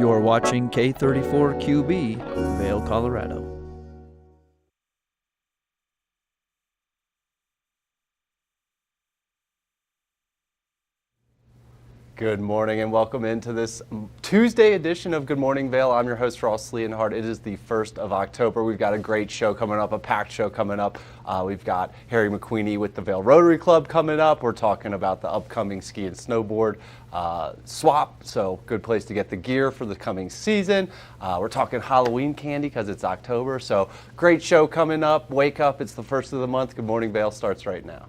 You're watching K34QB, Vail, Colorado. Good morning and welcome into this Tuesday edition of Good Morning Vail. I'm your host, Ross Leonhardt. It is the 1st of October. We've got a great show coming up, a packed show coming up. We've got Harry McQueenie with the Vail Rotary Club coming up. We're talking about the upcoming ski and snowboard swap, so good place to get the gear for the coming season. We're talking Halloween candy because it's October, so great show coming up. Wake up, it's the 1st of the month. Good Morning Vail starts right now.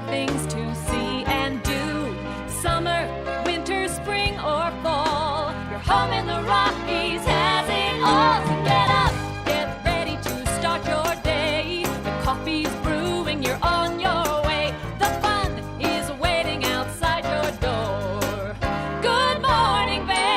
Things to see and do. Summer, winter, spring, or fall. Your home in the Rockies has it all. So get up, get ready to start your day. The coffee's brewing, you're on your way. The fun is waiting outside your door. Good morning, Vail.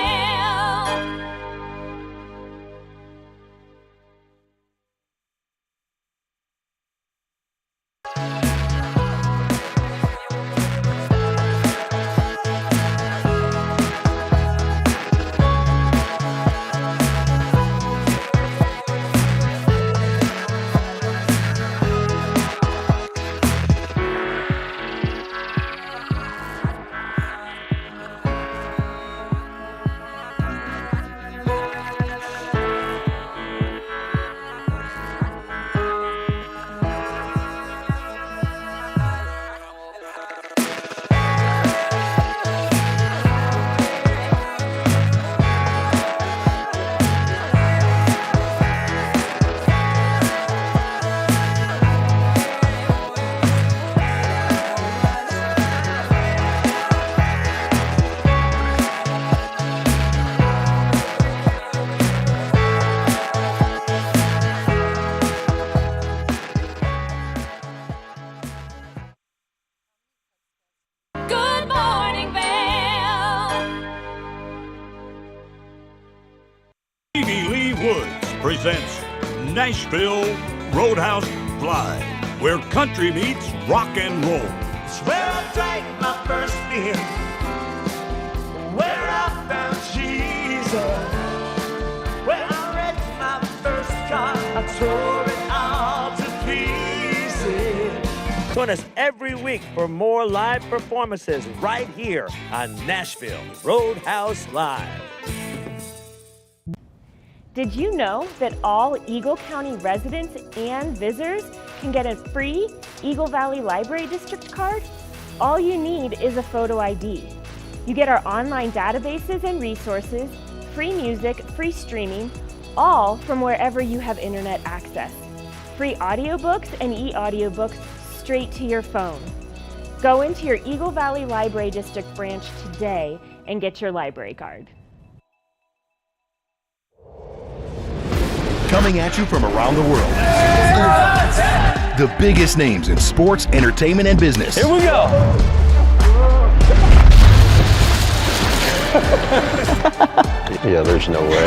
Presents Nashville Roadhouse Live, where country meets rock and roll. It's where I drank my first beer, where I found Jesus, where I wrecked my first car, I tore it all to pieces. Join us every week for more live performances right here on Nashville Roadhouse Live. Did you know that all Eagle County residents and visitors can get a free Eagle Valley Library District card? All you need is a photo ID. You get our online databases and resources, free music, free streaming, all from wherever you have internet access. Free audiobooks and e-audiobooks straight to your phone. Go into your Eagle Valley Library District branch today and get your library card. Coming at you from around the world. The biggest names in sports, entertainment, and business. Here we go. Yeah, there's no way.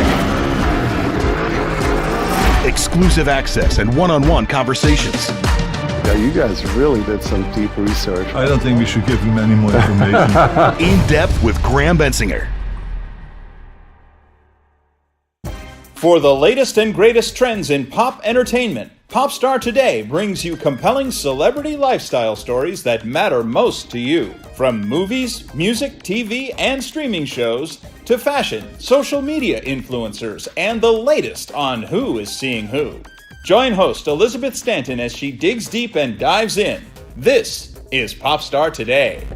Exclusive access and one-on-one conversations. Yeah, you guys really did some deep research. I don't think we should give him any more information. In depth with Graham Bensinger. For the latest and greatest trends in pop entertainment, Popstar Today brings you compelling celebrity lifestyle stories that matter most to you. From movies, music, TV, and streaming shows, to fashion, social media influencers, and the latest on who is seeing who. Join host Elizabeth Stanton as she digs deep and dives in. This is Popstar Today.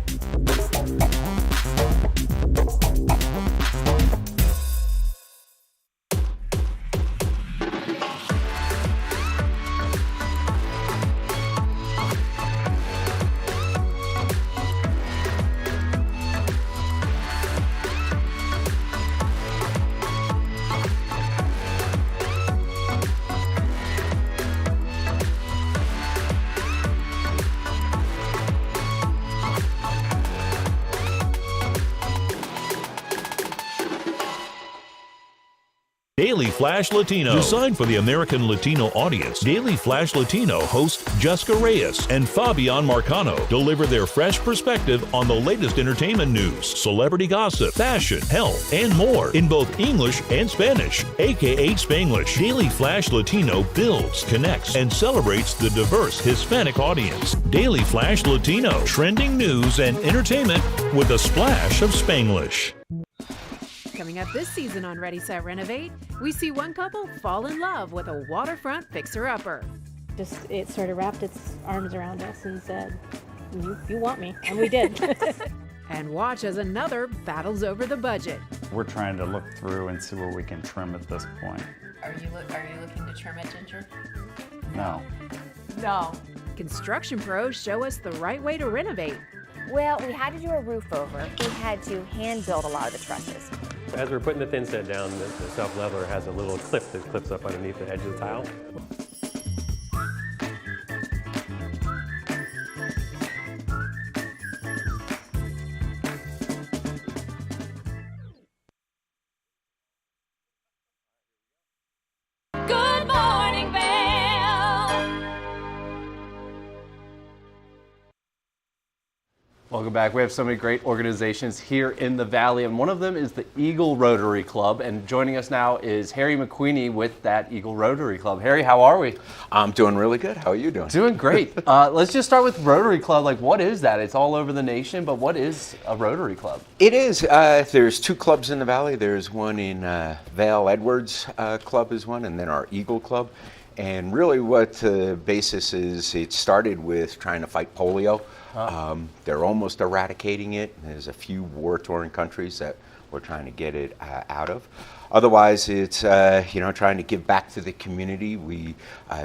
Daily Flash Latino. Designed for the American Latino audience, Daily Flash Latino hosts Jessica Reyes and Fabian Marcano deliver their fresh perspective on the latest entertainment news, celebrity gossip, fashion, health, and more in both English and Spanish, aka Spanglish. Daily Flash Latino builds, connects, and celebrates the diverse Hispanic audience. Daily Flash Latino, trending news and entertainment with a splash of Spanglish. Coming up this season on Ready, Set, Renovate, we see one couple fall in love with a waterfront fixer-upper. It sort of wrapped its arms around us and said, you want me, and we did. And watch as another battles over the budget. We're trying to look through and see where we can trim at this point. Are you looking to trim it, Ginger? No. No. Construction pros show us the right way to renovate. Well, we had to do a roof over. We had to hand build a lot of the trusses. As we're putting the thin set down, the self-leveler has a little clip that clips up underneath the edge of the tile. Good morning, Vail. Welcome back. We have so many great organizations here in the Valley, and one of them is the Eagle Rotary Club. And joining us now is Harry McQueenie with that Eagle Rotary Club. Harry, how are we? I'm doing really good. How are you doing? Doing great. Let's just start with Rotary Club. Like, what is that? It's all over the nation, but what is a Rotary Club? It is. There's two clubs in the Valley. There's one in Vail. Edwards Club is one, and then our Eagle Club. And really what the basis is, it started with trying to fight polio. They're almost eradicating it. There's a few war-torn countries that we're trying to get it out of. Otherwise, it's trying to give back to the community. We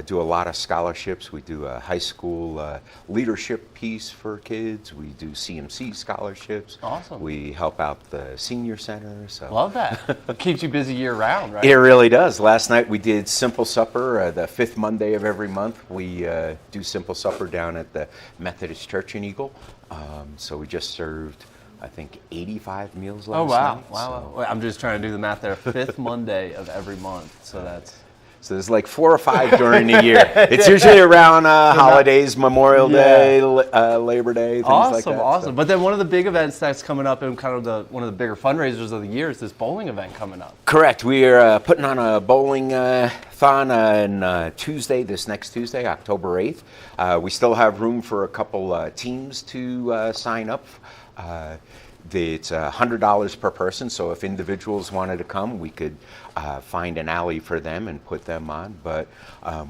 do a lot of scholarships. We do a high school leadership piece for kids. We do CMC scholarships. Awesome. We help out the senior center. So love that. It keeps you busy year-round, right? It really does. Last night we did Simple Supper. The fifth Monday of every month, we do Simple Supper down at the Methodist Church in Eagle. So we just served, I think, 85 meals last night. Oh, wow. So. I'm just trying to do the math there. Fifth Monday of every month. So that's... So there's like 4 or 5 during the year. It's usually around holidays, Memorial Day, Labor Day, things like that. Awesome. So. But then one of the big events that's coming up and kind of one of the bigger fundraisers of the year is this bowling event coming up. Correct. We are putting on a bowling thon on Tuesday, this next Tuesday, October 8th. We still have room for a couple teams to sign up. It's $100 per person, so if individuals wanted to come, we could find an alley for them and put them on. But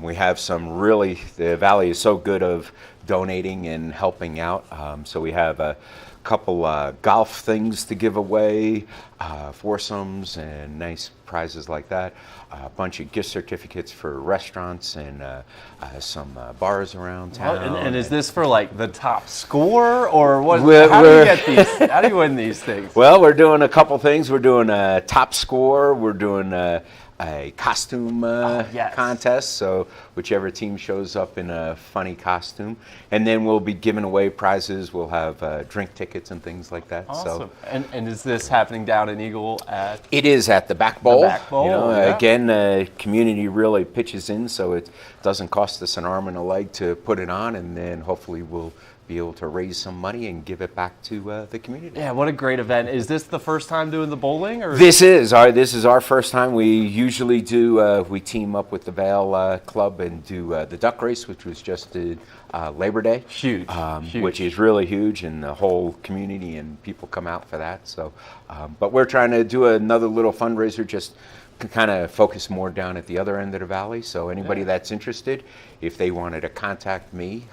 we have the Valley is so good of donating and helping out. So we have a couple golf things to give away, foursomes and nice prizes like that. A bunch of gift certificates for restaurants and some bars around town. And is this for like the top score or what? How do you get these? How do you win these things? Well, we're doing a couple things. We're doing a top score. We're doing a costume contest, so whichever team shows up in a funny costume. And then we'll be giving away prizes. We'll have drink tickets and things like that. Awesome. So, and is this happening down in Eagle at? It is at the Back Bowl. The Back Bowl, Again, community really pitches in, so it doesn't cost us an arm and a leg to put it on, and then hopefully we'll be able to raise some money and give it back to the community. Yeah, what a great event. Is this the first time doing the bowling? Or? This is our first time. We usually do, we team up with the Vail Club and do the duck race, which was just Labor Day. Huge. Which is really huge, and the whole community and people come out for that. So, but we're trying to do another little fundraiser, just kind of focus more down at the other end of the Valley. So anybody that's interested, if they wanted to contact me,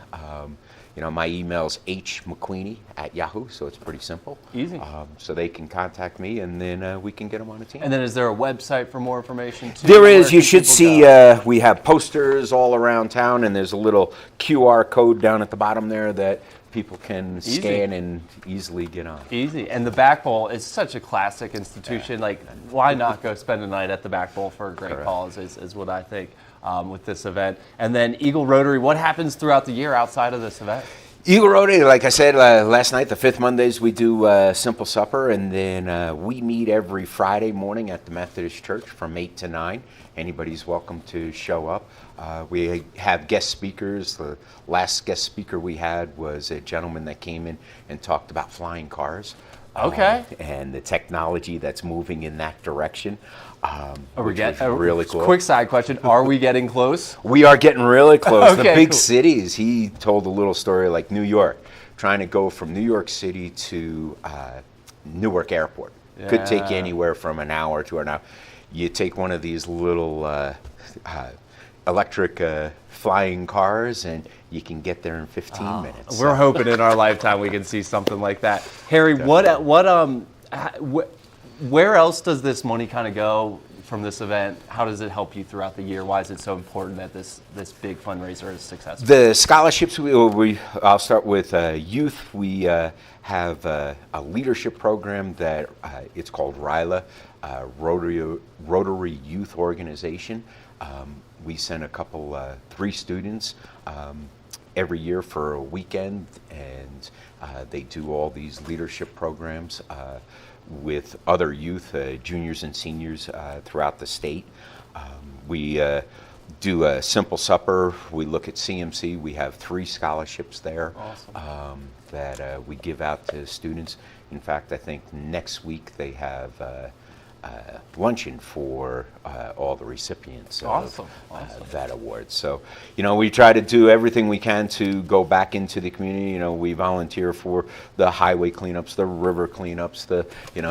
my email's hmcqueenie@yahoo, so it's pretty simple. Easy. So they can contact me, and then we can get them on a team. And then is there a website for more information too? There is. You should see, we have posters all around town, and there's a little QR code down at the bottom there that people can scan and easily get on. Easy. And the Back Bowl is such a classic institution. Like, why not go spend a night at the Back Bowl for a great cause is what I think with this event. And then Eagle Rotary, what happens throughout the year outside of this event? Eagle Rotary, like I said last night, the 5th Mondays we do Simple Supper, and then we meet every Friday morning at the Methodist Church from 8 to 9. Anybody's welcome to show up. We have guest speakers. The last guest speaker we had was a gentleman that came in and talked about flying cars. Okay. And the technology that's moving in that direction. Which was really cool. Quick side question: are we getting close? We are getting really close. Okay, the big cool. cities. He told a little story like New York, trying to go from New York City to Newark Airport. Could take you anywhere from an hour to an hour. You take one of these little electric flying cars, and you can get there in 15 minutes. We're hoping in our lifetime we can see something like that. Harry, where else does this money kind of go from this event? How does it help you throughout the year? Why is it so important that this big fundraiser is successful? The scholarships, I'll start with youth. We have a leadership program that it's called RYLA, Rotary Youth Organization. We send a couple, 3 students every year for a weekend, and they do all these leadership programs with other youth, juniors and seniors throughout the state. We do a Simple Supper. We look at CMC. We have 3 scholarships there. Awesome. That we give out to students. In fact, I think next week they have luncheon for all the recipients of that award. So, we try to do everything we can to go back into the community. We volunteer for the highway cleanups, the river cleanups,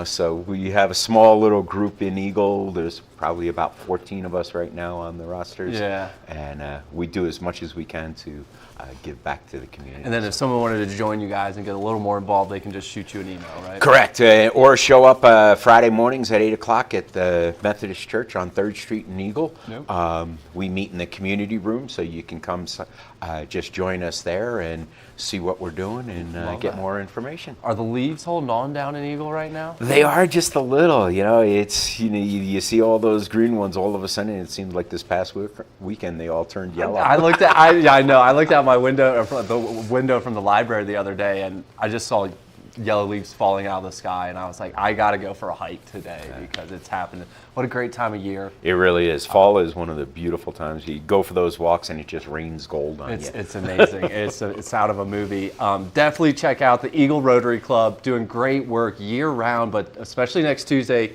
so we have a small little group in Eagle. There's probably about 14 of us right now on the rosters. Yeah. And we do as much as we can to give back to the community. And then if someone wanted to join you guys and get a little more involved, they can just shoot you an email, right? Correct. Or show up Friday mornings at 8 o'clock at the Methodist Church on 3rd Street in Eagle. Yep. We meet in the community room, so you can come just join us there and see what we're doing and get more information. Are the leaves holding on down in Eagle right now? They are just a little. It's you see all those green ones. All of a sudden, it seems like this past weekend they all turned yellow. I looked out my window, the window from the library the other day, and I just saw yellow leaves falling out of the sky, and I was like, I got to go for a hike today because it's happening. What a great time of year. It really is. Fall is one of the beautiful times. You go for those walks and it just rains gold on you. It's amazing. It's out of a movie. Definitely check out the Eagle Rotary Club, doing great work year round, but especially next Tuesday,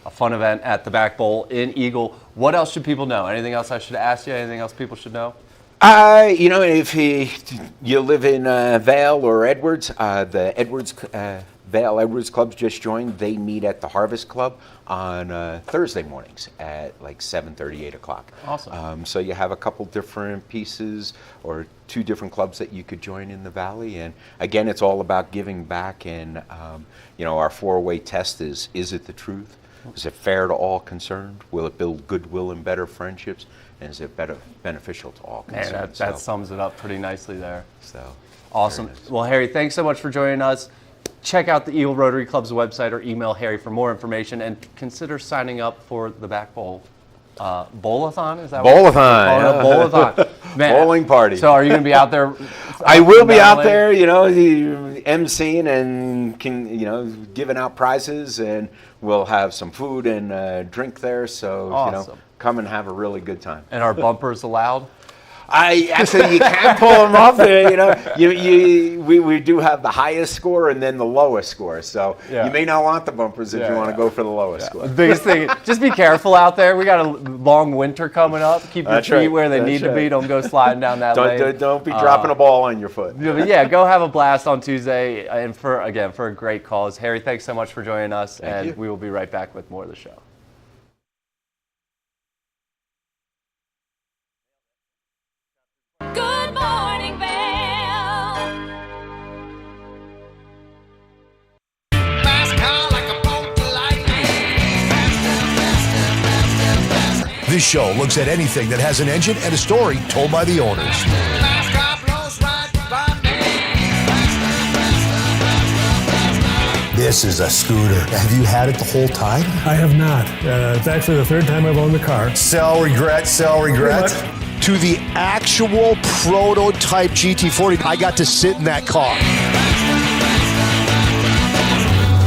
a fun event at the Back Bowl in Eagle. What else should people know? Anything else I should ask you? Anything else people should know? If you live in Vail or Edwards, the Vail Edwards clubs just joined. They meet at the Harvest Club on Thursday mornings at like 7:30, 8 o'clock. Awesome. So you have a couple different pieces or 2 different clubs that you could join in the Valley. And again, it's all about giving back. And our 4-way test is it the truth? Is it fair to all concerned? Will it build goodwill and better friendships? And is it beneficial to all concerned? Man, that sums it up pretty nicely there. So awesome. Nice. Well, Harry, thanks so much for joining us. Check out the Eagle Rotary Club's website or email Harry for more information, and consider signing up for the Back Bowl. Bowl-a-thon? Is that Bowl-a-thon. Bowl-a-thon. Man, bowling party. So are you going to be out there? I will be out there, emceeing and giving out prizes, and we'll have some food and drink there. So awesome. Come and have a really good time. And are bumpers allowed? Actually, you can't pull them off. We do have the highest score and then the lowest score. So you may not want the bumpers if you want to go for the lowest score. The biggest thing, just be careful out there. We got a long winter coming up. Keep your feet where they need to be. Don't go sliding down that lane. Don't be dropping a ball on your foot. But go have a blast on Tuesday. And for a great cause. Harry, thanks so much for joining us. Thank you. We will be right back with more of the show. Good morning, Vail. This show looks at anything that has an engine and a story told by the owners. This is a scooter. Have you had it the whole time? I have not. It's actually the 3rd time I've owned the car. Sell, regret, sell, regret. to the actual prototype GT40. I got to sit in that car.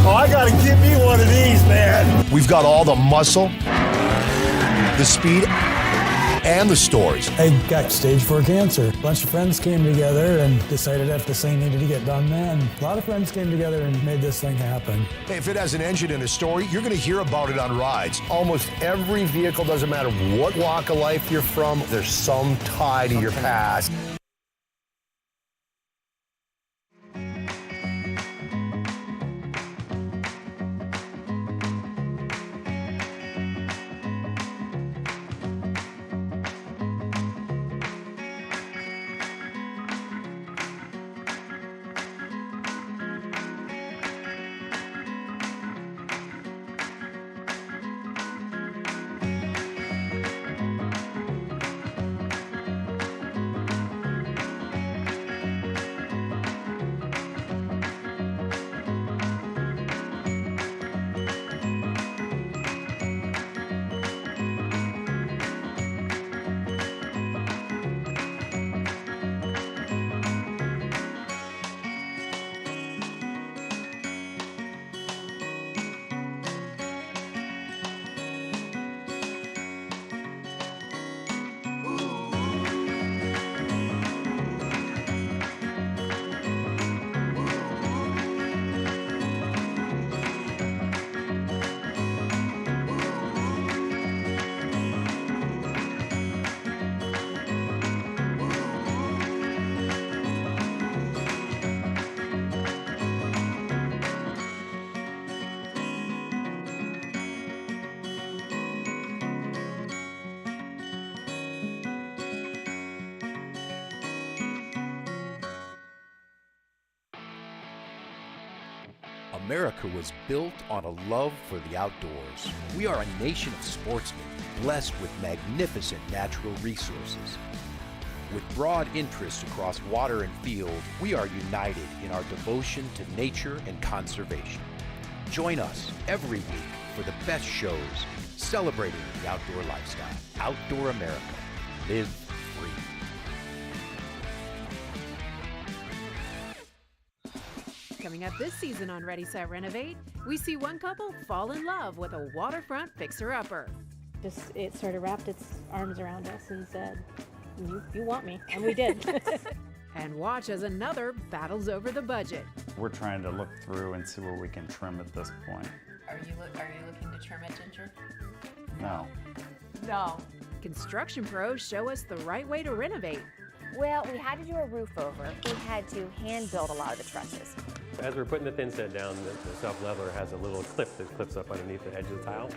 Oh, I gotta get me one of these, man. We've got all the muscle, the speed, and the stories. I got stage 4 cancer. A bunch of friends came together and decided that this thing needed to get done, man. A lot of friends came together and made this thing happen. Hey, if it has an engine and a story, you're going to hear about it on rides. Almost every vehicle, doesn't matter what walk of life you're from, there's some tie to your past. America was built on a love for the outdoors. We are a nation of sportsmen, blessed with magnificent natural resources. With broad interests across water and field, we are united in our devotion to nature and conservation. Join us every week for the best shows celebrating the outdoor lifestyle. Outdoor America. Live free. Coming up this season on Ready, Set, Renovate, we see one couple fall in love with a waterfront fixer-upper. It sort of wrapped its arms around us and said, you want me, and we did. And watch as another battles over the budget. We're trying to look through and see where we can trim at this point. Are you looking to trim it, Ginger? No. No. Construction pros show us the right way to renovate. Well, we had to do a roof over. We had to hand build a lot of the trusses. As we're putting the thin set down, the self-leveler has a little clip that clips up underneath the edge of the tile.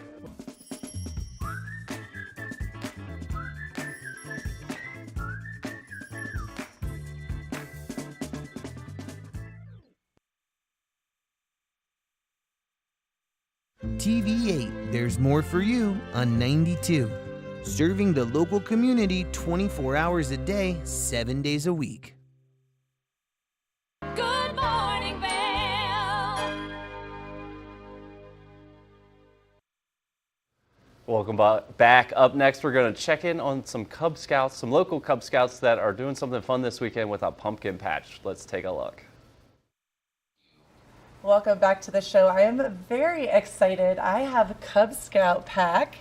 TV8, there's more for you on 92. Serving the local community 24 hours a day, 7 days a week. Good morning, Vail. Welcome back. Up next, we're going to check in on some Cub Scouts, some local Cub Scouts that are doing something fun this weekend with a pumpkin patch. Let's take a look. Welcome back to the show. I am very excited. I have a Cub Scout pack.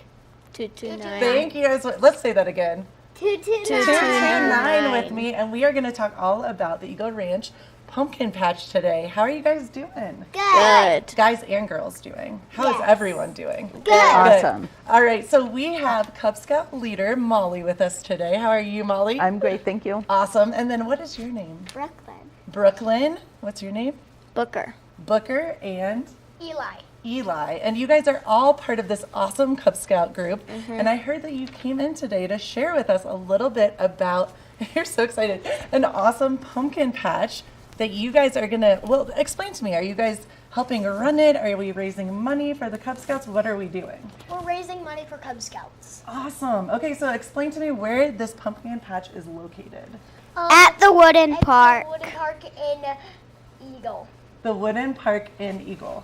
229. Thank you guys. Let's say that again. 229 with me, and we are going to talk all about the Eagle Ranch pumpkin patch today. How are you guys doing? Good. Guys and girls doing? How is everyone doing? Good. Awesome. All right, so we have Cub Scout leader Molly with us today. How are you, Molly? I'm great, thank you. Awesome. And then what is your name? Brooklyn. Brooklyn. What's your name? Booker. Booker and? Eli. Eli. And you guys are all part of this awesome Cub Scout group. And I heard that you came in today to share with us a little bit about, you're so excited, an awesome pumpkin patch that you guys are gonna, well, explain to me. Are you guys helping run it? Are we raising money for the Cub Scouts? What are we doing? We're raising money for Cub Scouts. Awesome. Okay, so explain to me where this pumpkin patch is located. At the Wooden Park. The Wooden Park in Eagle. The Wooden Park in Eagle.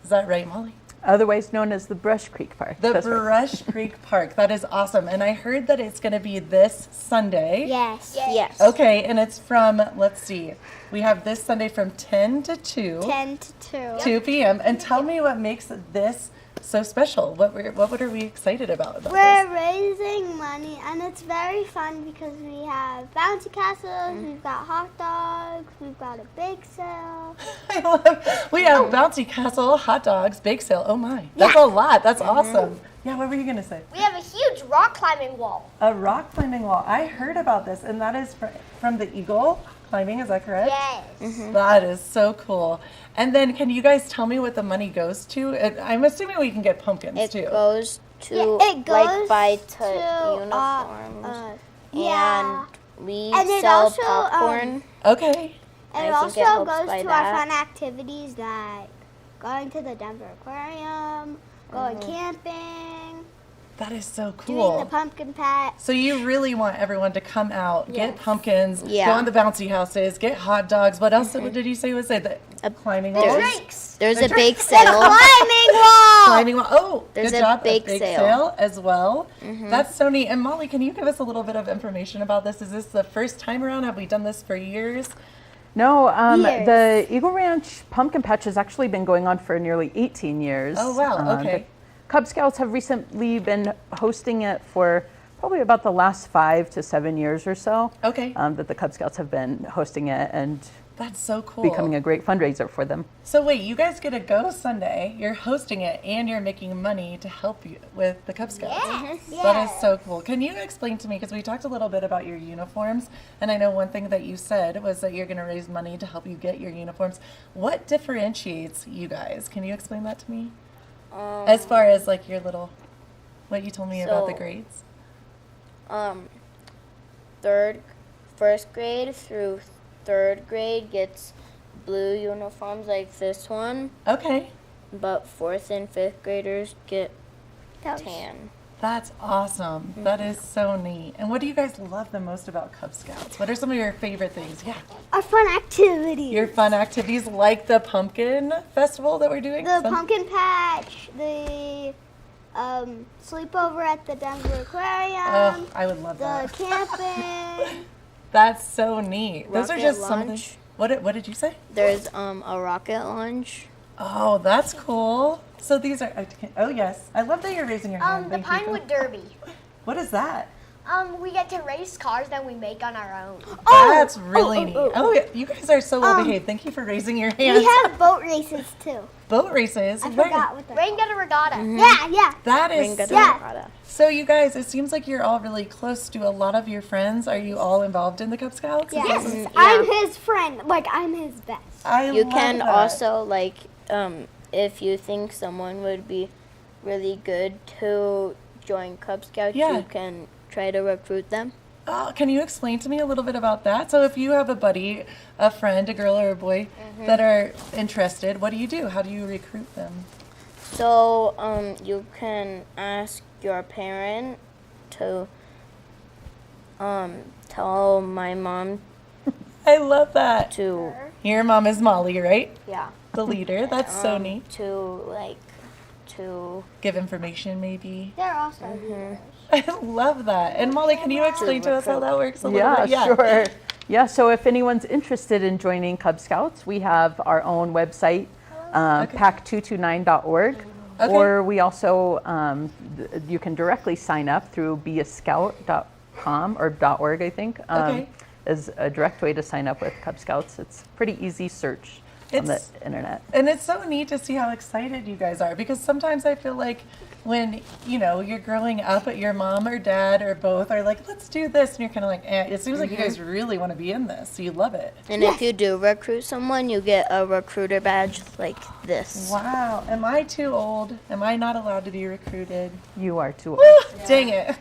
Is that right, Molly? Otherwise known as the Brush Creek Park. The That's right. Brush Creek Park. That is awesome. And I heard that it's going to be this Sunday. Yes. Yes. Okay, and it's from, let's see, we have this Sunday from 10 to 2. 10 to 2. 2 p.m. And tell me what makes this so special. What are we excited about We're raising money, and it's very fun because we have bouncy castles, we've got hot dogs, we've got a bake sale. We have bouncy castle, hot dogs, bake sale. Oh my, that's a lot. That's awesome. Yeah, what were you gonna say? We have a huge rock climbing wall. A rock climbing wall. I heard about this, and that is from the Eagle climbing. Is that correct? Yes. That is so cool. And then, can you guys tell me what the money goes to? I'm assuming we can get pumpkins too. It goes to it goes buy to uniforms. Yeah. And we And it sell also, popcorn. Okay. And it I think also it helps goes by to that. our fun activities like going to the Denver Aquarium, going camping, That is so doing cool. the pumpkin patch. So you really want everyone to come out, get Yes. pumpkins, Yeah. go on the bouncy houses, get hot dogs. What else did you say was it? The climbing wall? There's a The bake drinks. sale. Climbing wall! Climbing wall. Oh, There's good a job. bake sale. As well. Mhm. That's so neat. And Molly, can you give us a little bit of information about this? Is this the first time around? Have we done this for years? No, Years. the Eagle Ranch Pumpkin Patch has actually been going on for nearly 18 years. Oh, wow. Okay. The Cub Scouts have recently been hosting it for probably about the last 5 to 7 years or so. Okay. That the Cub Scouts have been hosting it and That's so cool. becoming a great fundraiser for them. So wait, you guys get to go Sunday, you're hosting it, and you're making money to help you with the Cub Scouts. Yes. That is so cool. Can you explain to me, because we talked a little bit about your uniforms, and I know one thing that you said was that you're going to raise money to help you get your uniforms. What differentiates you guys? Can you explain that to me? As far as like your little, what you told me about the So- grades? First grade through third grade gets blue uniforms like this one. Okay. But fourth and fifth graders get tan. That's awesome. That is so neat. And what do you guys love the most about Cub Scouts? What are some of your favorite things? Yeah. Our fun activities. Your fun activities like the pumpkin festival that we're doing? The pumpkin patch, the sleepover at the Denver Aquarium. Oh, I would love that. The camping. That's so neat. Those are Rocket just some of the... launch. What did you say? There's a rocket launch. Oh, that's cool. So these are... Oh, yes. I love that you're raising your hand. The Thank you. Pinewood Derby. What is that? We get to race cars that we make on our own. That's really neat. Oh, yeah, you guys are so well behaved. Thank you for raising your hands. We have boat races too. Boat races? I Where? forgot what Rain Gutter Regatta. Yeah. That is Ring Gutter so... Regatta. So you guys, it seems like you're all really close to a lot of your friends. Are you all involved in the Cub Scouts? Yes. I'm his friend. Like, I'm his best. You can that. also, like, if you think someone would be really good to join Cub Scouts, Yeah. you can try to recruit them. Oh, can you explain to me a little bit about that? So if you have a buddy, a friend, a girl or a boy that are interested, what do you do? How do you recruit them? So you can ask your parent to tell my mom. I love that. To Your mom is Molly, right? yeah. The leader. That's so neat. To Give information, maybe. They're also I love that. And Molly, can you explain to us how that works a little bit? Sure. Yeah, so if anyone's interested in joining Cub Scouts, we have our own website, pack229.org. Okay. Or we also, you can directly sign up through beascout.com or .org, I think, Okay. is a direct way to sign up with Cub Scouts. It's pretty easy search on the internet. And it's so neat to see how excited you guys are, because sometimes I feel like when, you know, you're growing up, your mom or dad or both are like, let's do this. And you're kind of like, it seems like you guys really want to be in this. So you love it. And if you do recruit someone, you get a recruiter badge like this. Wow. Am I too old? Am I not allowed to be recruited? You are too old. Dang it. You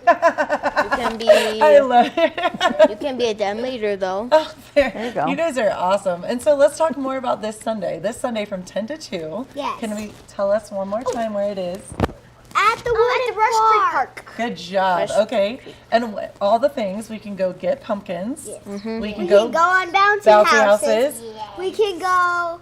can be. I love it. You can be a den leader though. There you go. You guys are awesome. And so let's talk more about this Sunday. This Sunday from 10 to 2. Yes. Can we tell us one more time where it is? At the Wooden Rush Creek Park. Good job. Okay. And all the things, we can go get pumpkins. We We can can go on bouncy bouncy houses. houses. We can go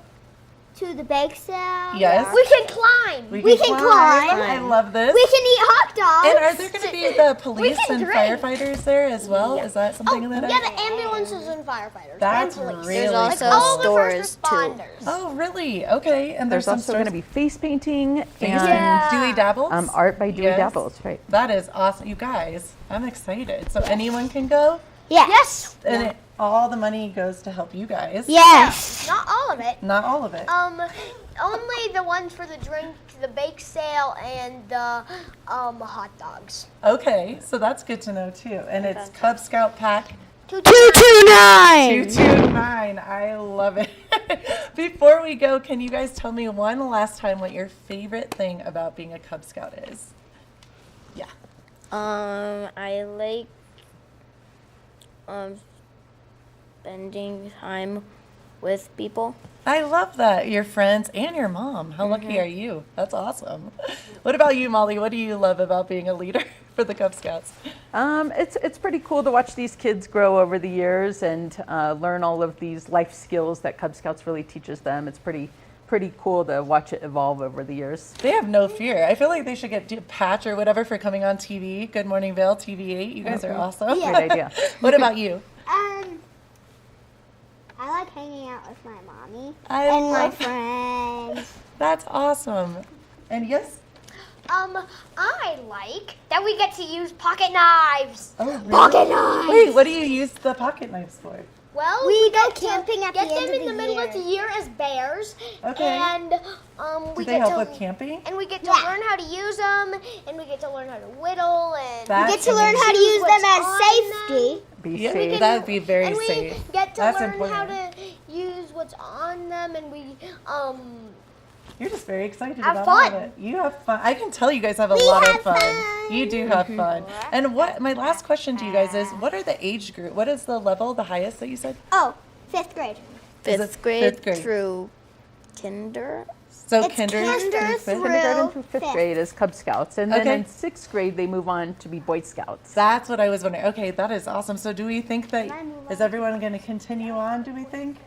to the bake sale. Yes. We can climb. We can climb. I love this. We can eat hot dogs. And are there going to be the police can and drink. firefighters there as well? Is that something that Yeah, the ambulances and firefighters. That's and police. really There's also cool. all the stores first too. responders. Oh, really? Okay. And There's some also going to be face painting and Dewey Dabbles? art by Dewey Yes. Dabbles, right? That is awesome. You guys, I'm excited. So anyone can go? Yes. And all the money goes to help you guys. Yes. Not all of it. Not all of it. Only the ones for the drink, the bake sale, and the hot dogs. Okay, so that's good to know too. And it's Cub Scout Pack 229. 229. I love it. Before we go, can you guys tell me one last time what your favorite thing about being a Cub Scout is? Yeah. I like spending time with people. I love that. Your friends and your mom. How lucky are you? That's awesome. What about you, Molly? What do you love about being a leader for the Cub Scouts? It's pretty cool to watch these kids grow over the years and learn all of these life skills that Cub Scouts really teaches them. It's pretty cool to watch it evolve over the years. They have no fear. I feel like they should get a patch or whatever for coming on TV. Good Morning Vail, TV8. You guys are awesome. Yeah. Good idea. What about you? I like hanging out with my mommy I and my love- friends. That's awesome. And yes? I like that we get to use pocket knives. Oh, really? Pocket knives. Wait, what do you use the pocket knives for? Well, We go get to camping at the get end them of in the the middle of the year. year as bears. Okay. And we Do they get help to with camping? and we get to learn how to use them, and we get to learn how to whittle, and That's We get to learn how to Choose use them what's as on safety. Be Yeah, safe. that'd be very and we safe. get to That's learn important. how to use what's on them, and we You're just very excited Have about all of fun. it. You have fun. I can tell you guys have a We lot have of fun. fun. You do have fun. And what my last question to you guys is, what are the age group? What is the level, the highest that you said? Oh, 5th grade. Is it Fifth grade, fifth grade? through kinder. So It's kinder kinder through fifth? through- Kindergarten through fifth fifth. grade is Cub Scouts, and then Okay. in 6th grade they move on to be Boy Scouts. That's what I was wondering. Okay, that is awesome. So do we think that, Can I move is everyone going to continue on, do we think?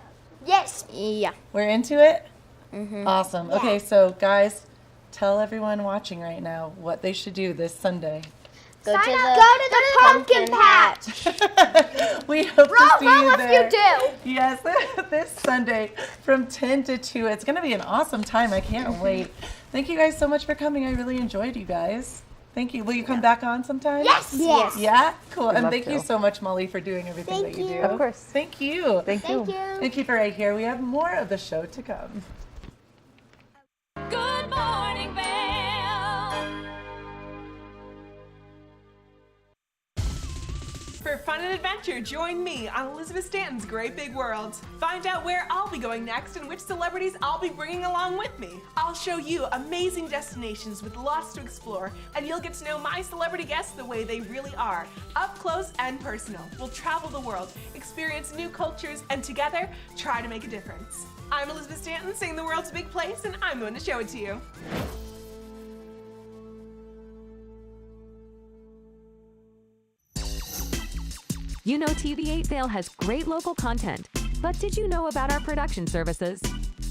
yes, Yeah. We're into it? Mm-hmm. Awesome. Okay, so guys, tell everyone watching right now what they should do this Sunday. Go sign to up. the Go to the pumpkin patch. We hope to see Roll you if there. you do. Yes, this Sunday from 10 to 2. It's going to be an awesome time. I can't wait. Thank you guys so much for coming. I really enjoyed you guys. Thank you. Will you come back on sometime? Yes. Yes. Yeah? Cool. And love thank you to. so much, Molly, for doing everything Thank that you you. do. Of course. Thank you. Thank you. Thank you. And keep it right here. We have more of the show to come. Good morning, Vail. For fun and adventure, join me on Elizabeth Stanton's Great Big World. Find out where I'll be going next and which celebrities I'll be bringing along with me. I'll show you amazing destinations with lots to explore, and you'll get to know my celebrity guests the way they really are, up close and personal. We'll travel the world, experience new cultures, and together, try to make a difference. I'm Elizabeth Stanton, saying the world's a big place, and I'm going to show it to you. You know TV8 Vail has great local content, but did you know about our production services?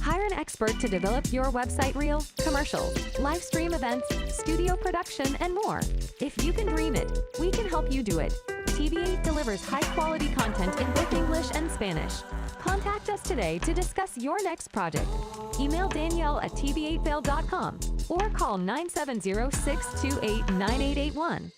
Hire an expert to develop your website reel, commercials, live stream events, studio production, and more. If you can dream it, we can help you do it. TV8 delivers high-quality content in both English and Spanish. Contact us today to discuss your next project. Email Danielle at tv8vail.com or call 970-628-9881.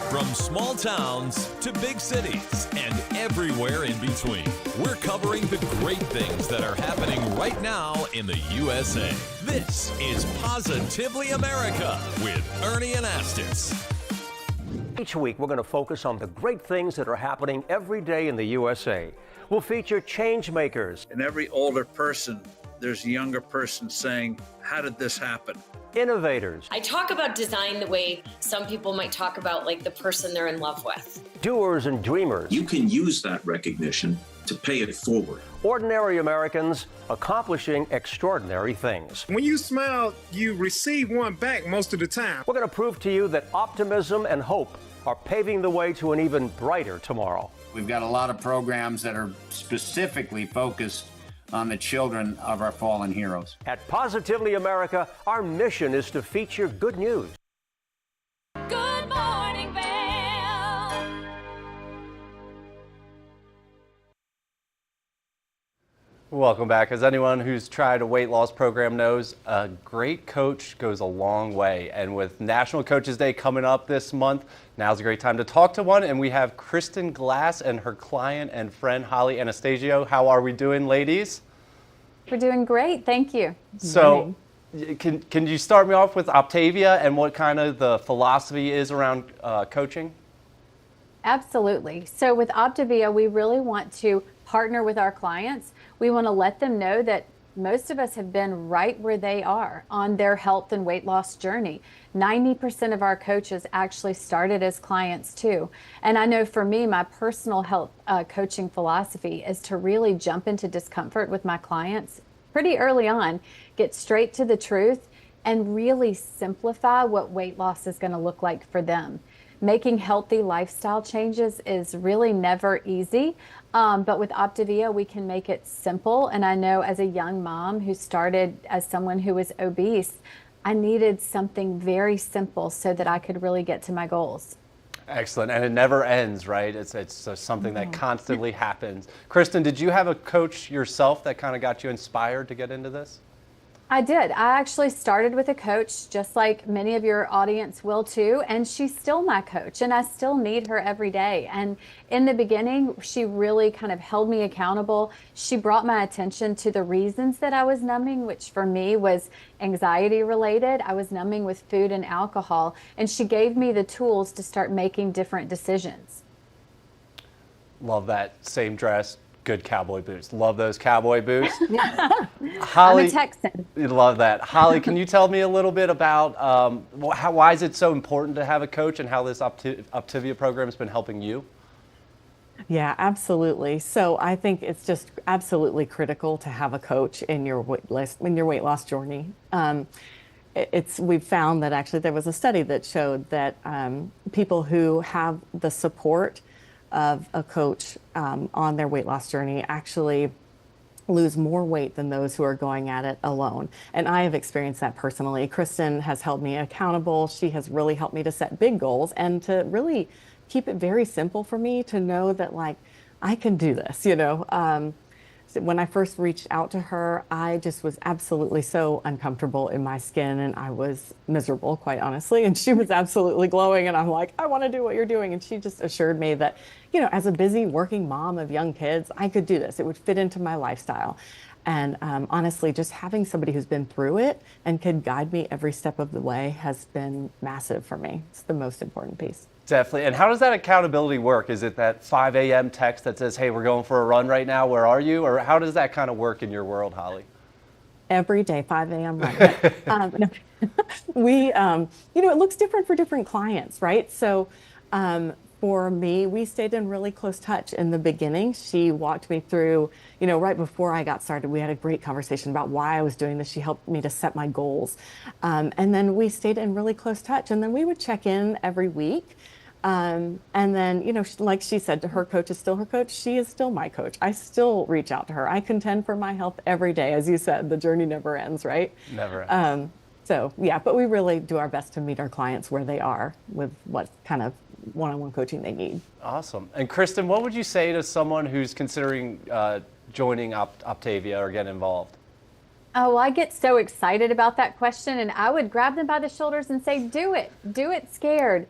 From small towns to big cities and everywhere in between, we're covering the great things that are happening right now in the USA. This is Positively America with Ernie and Astis. Each week, we're going to focus on the great things that are happening every day in the USA. We'll feature change makers. In every older person, there's a younger person saying, how did this happen? Innovators. I talk about design the way some people might talk about like the person they're in love with. Doers and dreamers. You can use that recognition to pay it forward. Ordinary Americans accomplishing extraordinary things. When you smile, you receive one back most of the time. We're going to prove to you that optimism and hope are paving the way to an even brighter tomorrow. We've got a lot of programs that are specifically focused on the children of our fallen heroes. At Positively America, our mission is to feature good news. Good morning, Vail. Welcome back. As anyone who's tried a weight loss program knows, a great coach goes a long way. And with National Coaches Day coming up this month, now's a great time to talk to one. And we have Kristen Glass and her client and friend, Holly Anastasio. How are we doing, ladies? We're doing great. Thank you. So can you start me off with Optavia and what kind of the philosophy is around coaching? Absolutely. So with Optavia, we really want to partner with our clients. We want to let them know that most of us have been right where they are on their health and weight loss journey. 90% of our coaches actually started as clients too. And I know for me, my personal health coaching philosophy is to really jump into discomfort with my clients pretty early on, get straight to the truth, and really simplify what weight loss is going to look like for them. Making healthy lifestyle changes is really never easy, but with Optavia, we can make it simple. And I know as a young mom who started as someone who was obese, I needed something very simple so that I could really get to my goals. Excellent. And it never ends, right? It's something that constantly happens. Kristen, did you have a coach yourself that kind of got you inspired to get into this? I did. I actually started with a coach, just like many of your audience will too, and she's still my coach, and I still need her every day. And in the beginning, she really kind of held me accountable. She brought my attention to the reasons that I was numbing, which for me was anxiety related. I was numbing with food and alcohol, and she gave me the tools to start making different decisions. Love that. Same dress. Good cowboy boots. Love those cowboy boots. Holly, I'm a Texan. You love that. Holly, can you tell me a little bit about why is it so important to have a coach and how this Optavia program has been helping you? Yeah, absolutely. So I think it's just absolutely critical to have a coach in your weight loss journey. We've found that actually there was a study that showed that people who have the support of a coach on their weight loss journey actually lose more weight than those who are going at it alone. And I have experienced that personally. Kristen has held me accountable. She has really helped me to set big goals and to really keep it very simple for me to know that like I can do this, you know. When I first reached out to her, I just was absolutely so uncomfortable in my skin and I was miserable, quite honestly. And she was absolutely glowing and I'm like, I want to do what you're doing. And she just assured me that, you know, as a busy working mom of young kids, I could do this. It would fit into my lifestyle. And honestly, just having somebody who's been through it and could guide me every step of the way has been massive for me. It's the most important piece. Definitely. And how does that accountability work? Is it that 5 a.m. text that says, hey, we're going for a run right now, where are you? Or how does that kind of work in your world, Holly? Every day, 5 a.m. run. We, you know, it looks different for different clients, right? So for me, we stayed in really close touch in the beginning. She walked me through, you know, right before I got started, we had a great conversation about why I was doing this. She helped me to set my goals. And then we stayed in really close touch. And then we would check in every week. And then, you know, like she said, her coach is still her coach. She is still my coach. I still reach out to her. I contend for my health every day. As you said, the journey never ends, right? Never ends. So, yeah, but we really do our best to meet our clients where they are with what kind of one-on-one coaching they need. Awesome. And Kristen, what would you say to someone who's considering joining Optavia or getting involved? Oh, well, I get so excited about that question, and I would grab them by the shoulders and say, do it scared.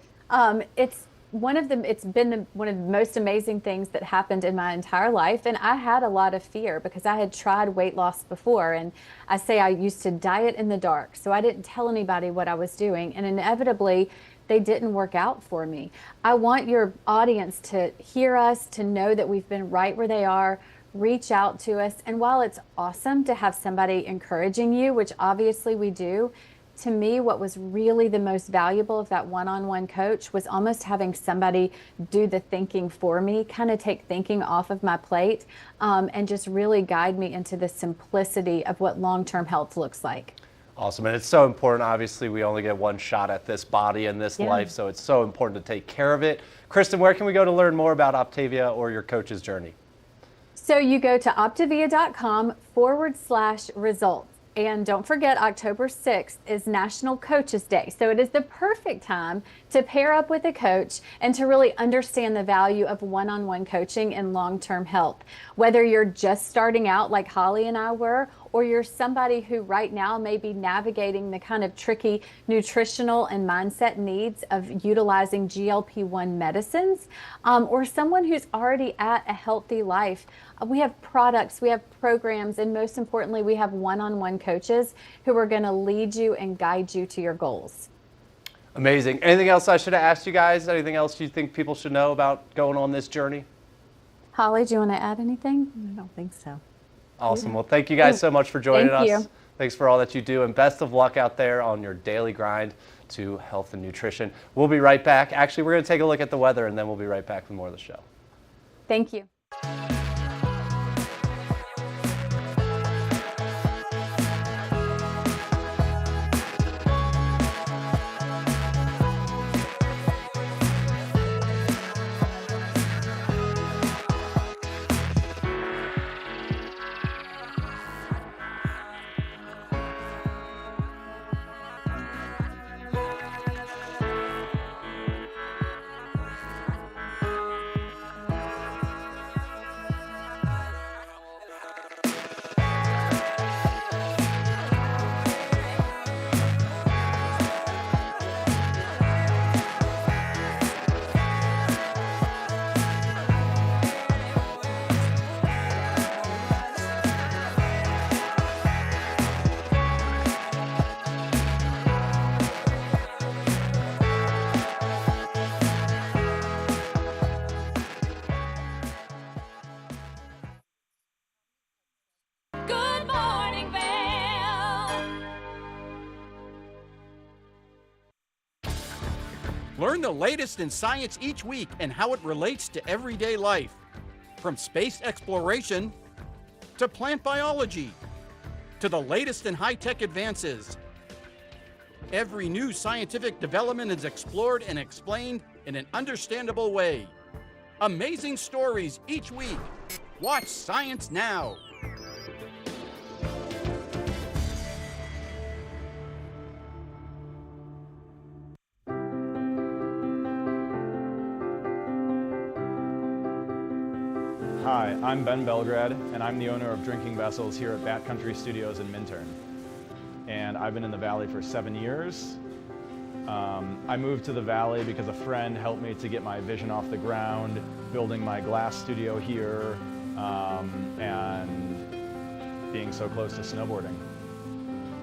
It's been one of the most amazing things that happened in my entire life. And I had a lot of fear because I had tried weight loss before. And I say I used to diet in the dark. So I didn't tell anybody what I was doing. And inevitably, they didn't work out for me. I want your audience to hear us, to know that we've been right where they are, reach out to us. And while it's awesome to have somebody encouraging you, which obviously we do, to me, what was really the most valuable of that one-on-one coach was almost having somebody do the thinking for me, kind of take thinking off of my plate, and just really guide me into the simplicity of what long-term health looks like. Awesome. And it's so important. Obviously, we only get one shot at this body and this life, so it's so important to take care of it. Kristen, where can we go to learn more about Optavia or your coach's journey? So you go to optavia.com/results. And don't forget, October 6th is National Coaches Day. So it is the perfect time to pair up with a coach and to really understand the value of one-on-one coaching in long-term health. Whether you're just starting out like Holly and I were, or you're somebody who right now may be navigating the kind of tricky nutritional and mindset needs of utilizing GLP-1 medicines, or someone who's already at a healthy life, we have products, we have programs, and most importantly, we have one-on-one coaches who are going to lead you and guide you to your goals. Amazing. Anything else I should have asked you guys? Anything else you think people should know about going on this journey? Holly, do you want to add anything? I don't think so. Awesome. Well, thank you guys so much for joining us. Thank you. Thanks for all that you do, and best of luck out there on your daily grind to health and nutrition. We'll be right back. Actually, we're going to take a look at the weather, and then we'll be right back with more of the show. Thank you. Good morning, Vail. Learn the latest in science each week and how it relates to everyday life. From space exploration to plant biology to the latest in high-tech advances. Every new scientific development is explored and explained in an understandable way. Amazing stories each week. Watch Science Now. Hi, I'm Ben Belgrad, and I'm the owner of Drinking Vessels here at Bat Country Studios in Minturn. And I've been in the Valley for 7 years. I moved to the Valley because a friend helped me to get my vision off the ground, building my glass studio here, and being so close to snowboarding.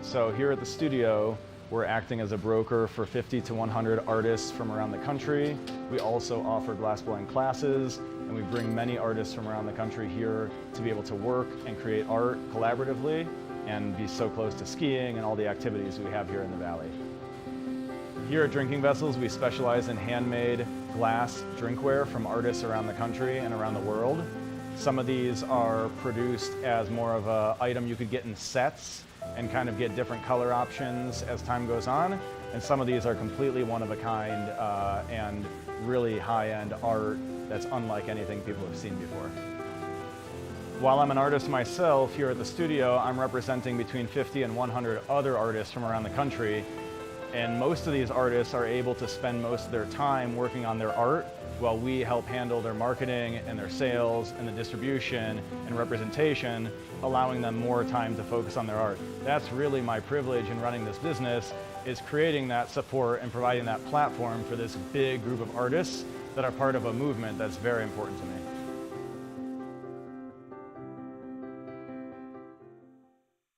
So here at the studio, we're acting as a broker for 50 to 100 artists from around the country. We also offer glassblowing classes, and we bring many artists from around the country here to be able to work and create art collaboratively and be so close to skiing and all the activities we have here in the Valley. Here at Drinking Vessels, we specialize in handmade glass drinkware from artists around the country and around the world. Some of these are produced as more of an item you could get in sets and kind of get different color options as time goes on. And some of these are completely one of a kind and really high-end art that's unlike anything people have seen before. While I'm an artist myself here at the studio, I'm representing between 50 and 100 other artists from around the country. And most of these artists are able to spend most of their time working on their art while we help handle their marketing and their sales and the distribution and representation, allowing them more time to focus on their art. That's really my privilege in running this business, is creating that support and providing that platform for this big group of artists that are part of a movement that's very important to me.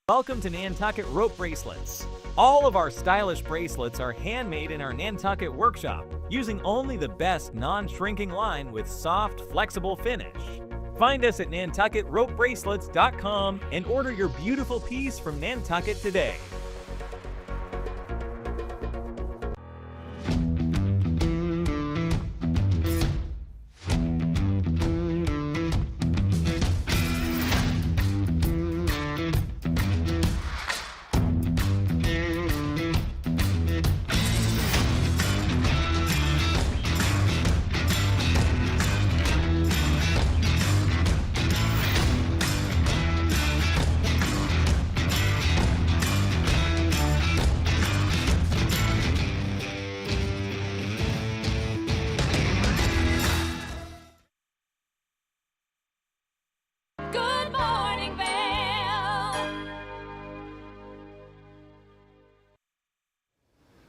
Welcome to Nantucket Rope Bracelets. All of our stylish bracelets are handmade in our Nantucket workshop, using only the best non-shrinking line with soft, flexible finish. Find us at nantucketropebracelets.com and order your beautiful piece from Nantucket today.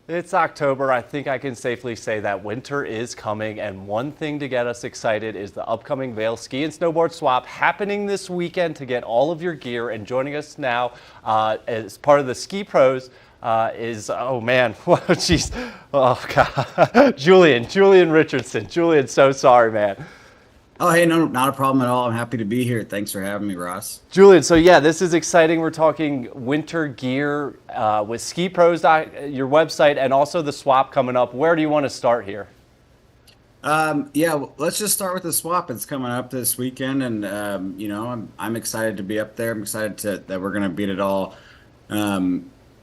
It's October. I think I can safely say that winter is coming, and one thing to get us excited is the upcoming Vail Ski and Snowboard Swap happening this weekend. To get all of your gear, and joining us now as part of the Ski Pros is, oh man, jeez, oh God, Julian Richardson. Julian, so sorry, man. Oh, hey, no, not a problem at all. I'm happy to be here. Thanks for having me, Ross. Julian, so yeah, this is exciting. We're talking winter gear with Ski Pros, your website, and also the swap coming up. Where do you want to start here? Yeah, let's just start with the swap. It's coming up this weekend, and you know, I'm excited to be up there. I'm excited that we're going to beat it all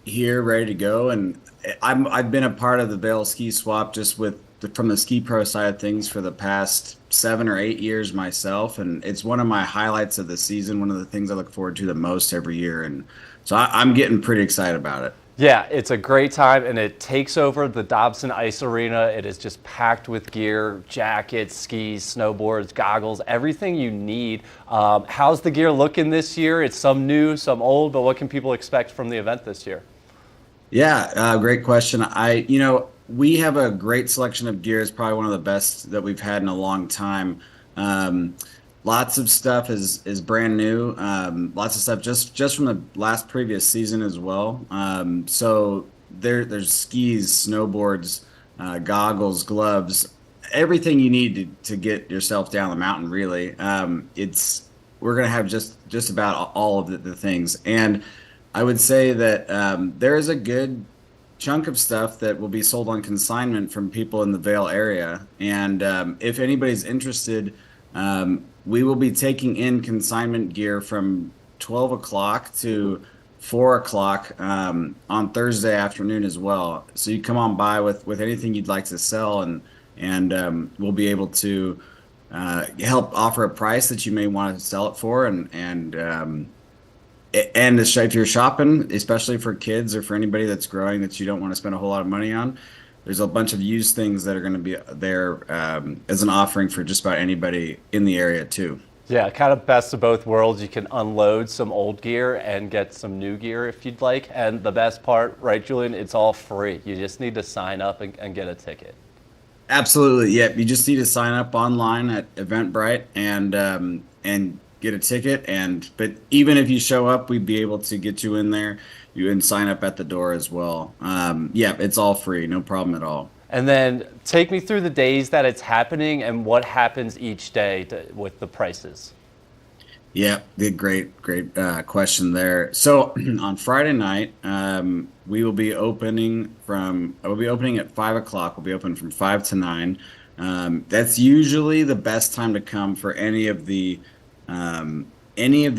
here, ready to go. And I've been a part of the Vail Ski Swap just from the Ski Pro side of things for the past 7 or 8 years myself, and it's one of my highlights of the season, one of the things I look forward to the most every year, and so I'm getting pretty excited about it. Yeah, it's a great time, and it takes over the Dobson Ice Arena. It is just packed with gear, jackets, skis, snowboards, goggles, everything you need. How's the gear looking this year? It's some new, some old, but what can people expect from the event this year? Yeah, great question. We have a great selection of gear. It's probably one of the best that we've had in a long time. Lots of stuff is brand new. Lots of stuff just from the last previous season as well. So there's skis, snowboards, goggles, gloves, everything you need to get yourself down the mountain. Really, we're gonna have just about all of the things, and I would say that there is a good chunk of stuff that will be sold on consignment from people in the Vail area. And if anybody's interested, we will be taking in consignment gear from 12 o'clock to 4 o'clock on Thursday afternoon as well. So you come on by with anything you'd like to sell, and we'll be able to help offer a price that you may want to sell it for, and if you're shopping, especially for kids or for anybody that's growing that you don't want to spend a whole lot of money on, there's a bunch of used things that are going to be there as an offering for just about anybody in the area too. Yeah, kind of best of both worlds. You can unload some old gear and get some new gear if you'd like. And the best part, right, Julian, it's all free. You just need to sign up and get a ticket. Absolutely. Yeah, you just need to sign up online at Eventbrite and get a ticket, but even if you show up, we'd be able to get you in there. You can sign up at the door as well. Yeah, it's all free, no problem at all. And then take me through the days that it's happening and what happens each day with the prices. Yeah, great question there. So on Friday night, we'll be opening at 5 o'clock. We'll be open from 5 to 9. That's usually the best time to come for any of the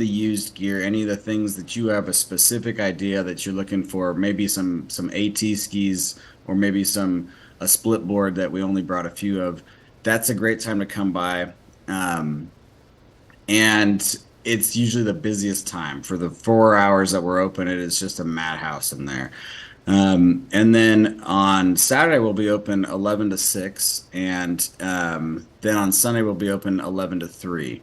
used gear, any of the things that you have a specific idea that you're looking for, maybe some AT skis or maybe a split board that we only brought a few of. That's a great time to come by. And it's usually the busiest time. For the 4 hours that we're open, it is just a madhouse in there. And then on Saturday, we'll be open 11 to 6. And then on Sunday, we'll be open 11 to 3.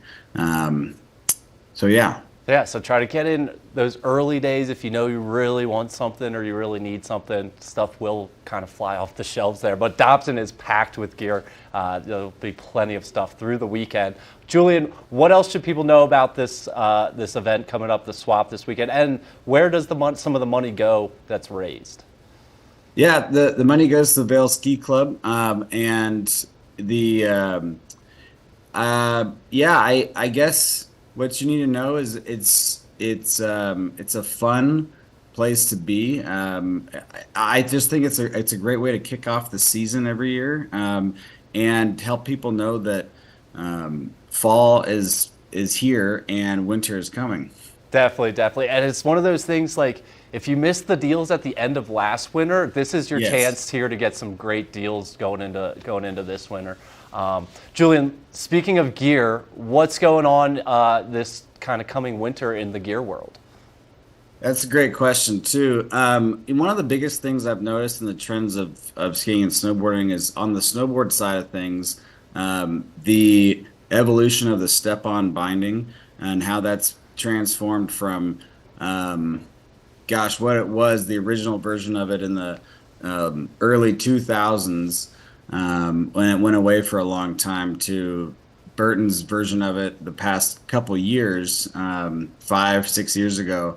So yeah. Yeah, so try to get in those early days if you know you really want something or you really need something. Stuff will kind of fly off the shelves there. But Dobson is packed with gear. There'll be plenty of stuff through the weekend. Julian, what else should people know about this event coming up, the swap this weekend? And where does some of the money go that's raised? Yeah, the money goes to the Vail Ski Club. And I guess what you need to know is it's a fun place to be. I just think it's a great way to kick off the season every year, and help people know that fall is here and winter is coming. Definitely. And it's one of those things, like, if you missed the deals at the end of last winter, this is your chance here to get some great deals going into this winter. Julian, speaking of gear, what's going on this kind of coming winter in the gear world? That's a great question too. One of the biggest things I've noticed in the trends of skiing and snowboarding is on the snowboard side of things, the evolution of the step-on binding and how that's transformed from, what it was, the original version of it in the early 2000s, when it went away for a long time, to Burton's version of it the past couple years, 5-6 years ago,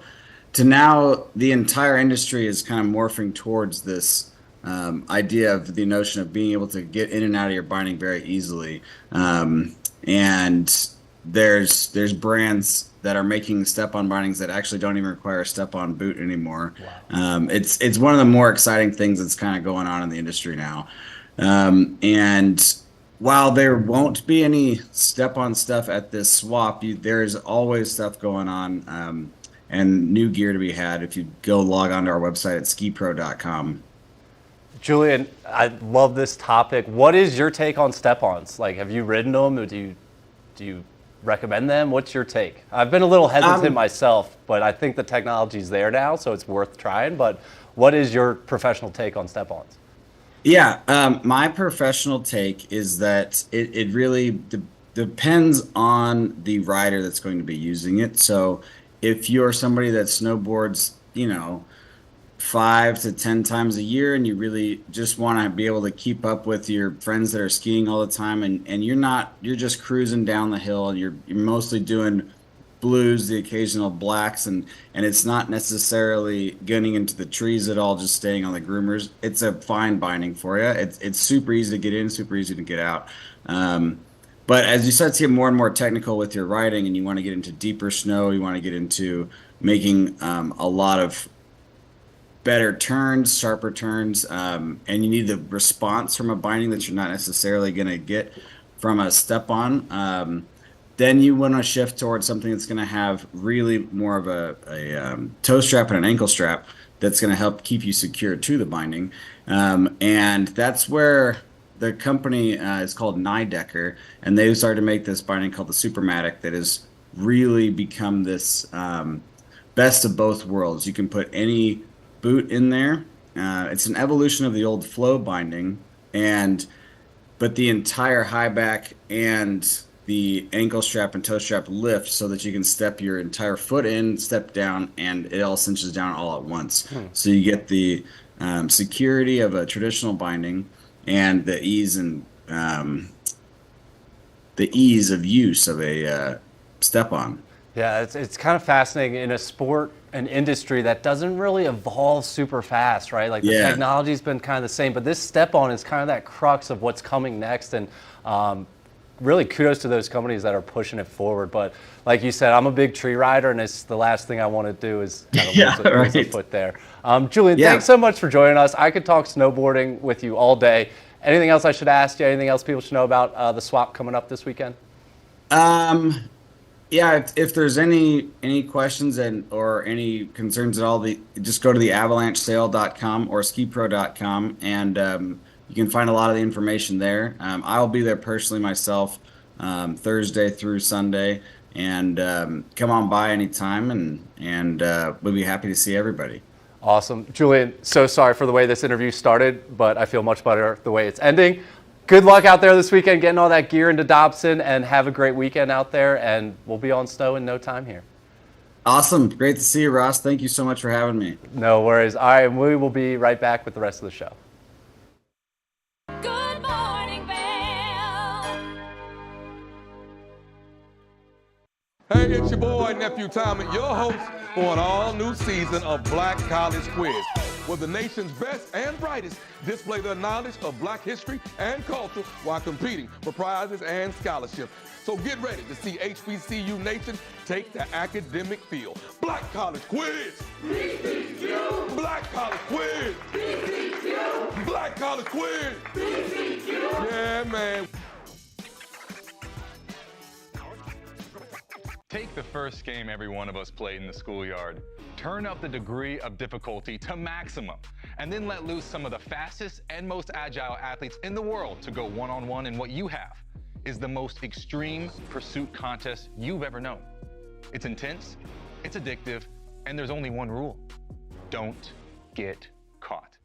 to now the entire industry is kind of morphing towards this idea of the notion of being able to get in and out of your binding very easily. And there's brands that are making step-on bindings that actually don't even require a step-on boot anymore. Wow. It's one of the more exciting things that's kind of going on in the industry now. And while there won't be any step-on stuff at this swap, there's always stuff going on and new gear to be had if you go log on to our website at skipro.com. Julian, I love this topic. What is your take on step-ons? Like, have you ridden them? Or do you recommend them? What's your take? I've been a little hesitant myself, but I think the technology's there now, so it's worth trying. But what is your professional take on step-ons? Yeah, my professional take is that it really depends on the rider that's going to be using it. So if you're somebody that snowboards, 5 to 10 times a year, and you really just want to be able to keep up with your friends that are skiing all the time, and you're just cruising down the hill, and you're mostly doing blues, the occasional blacks, and it's not necessarily getting into the trees at all, just staying on the groomers. It's a fine binding for you. It's super easy to get in, super easy to get out. But as you start to get more and more technical with your riding, and you want to get into deeper snow, you want to get into making a lot of better turns, sharper turns, and you need the response from a binding that you're not necessarily going to get from a step-on, then you want to shift towards something that's going to have really more of a toe strap and an ankle strap that's going to help keep you secure to the binding. And that's where the company is called Nidecker, and they've started to make this binding called the Supermatic that has really become this best of both worlds. You can put any boot in there. It's an evolution of the old flow binding, but the entire high back and the ankle strap and toe strap lift so that you can step your entire foot in, step down, and it all cinches down all at once. So you get the security of a traditional binding and the ease of use of a step-on. Yeah, it's kind of fascinating in a sport, an industry that doesn't really evolve super fast, right? Like the technology's been kind of the same, but this step-on is kind of that crux of what's coming next. And really kudos to those companies that are pushing it forward. But like you said, I'm a big tree rider, and it's the last thing I want to do is kind of lose a foot there. Julian, thanks so much for joining us. I could talk snowboarding with you all day. Anything else I should ask you? Anything else people should know about the swap coming up this weekend? Yeah, if there's any questions or any concerns at all, just go to the avalanchesale.com or skipro.com, and you can find a lot of the information there. I'll be there personally myself Thursday through Sunday, and come on by anytime, and we'll be happy to see everybody. Awesome. Julian, so sorry for the way this interview started, but I feel much better the way it's ending. Good luck out there this weekend getting all that gear into Dobson, and have a great weekend out there, and we'll be on snow in no time here. Awesome. Great to see you, Ross. Thank you so much for having me. No worries. All right, we will be right back with the rest of the show. Good morning, Vail. Hey, it's your boy, Nephew Tommy, your host for an all-new season of Black College Quiz, where the nation's best and brightest display their knowledge of Black history and culture while competing for prizes and scholarships. So get ready to see HBCU Nation take the academic field. Black College Quiz! BCQ! Black College Quiz! BCQ! Black College Quiz! BCQ! Yeah, man. Take the first game every one of us played in the schoolyard. Turn up the degree of difficulty to maximum, and then let loose some of the fastest and most agile athletes in the world to go one-on-one in what you have is the most extreme pursuit contest you've ever known. It's intense, it's addictive, and there's only one rule. Don't get caught.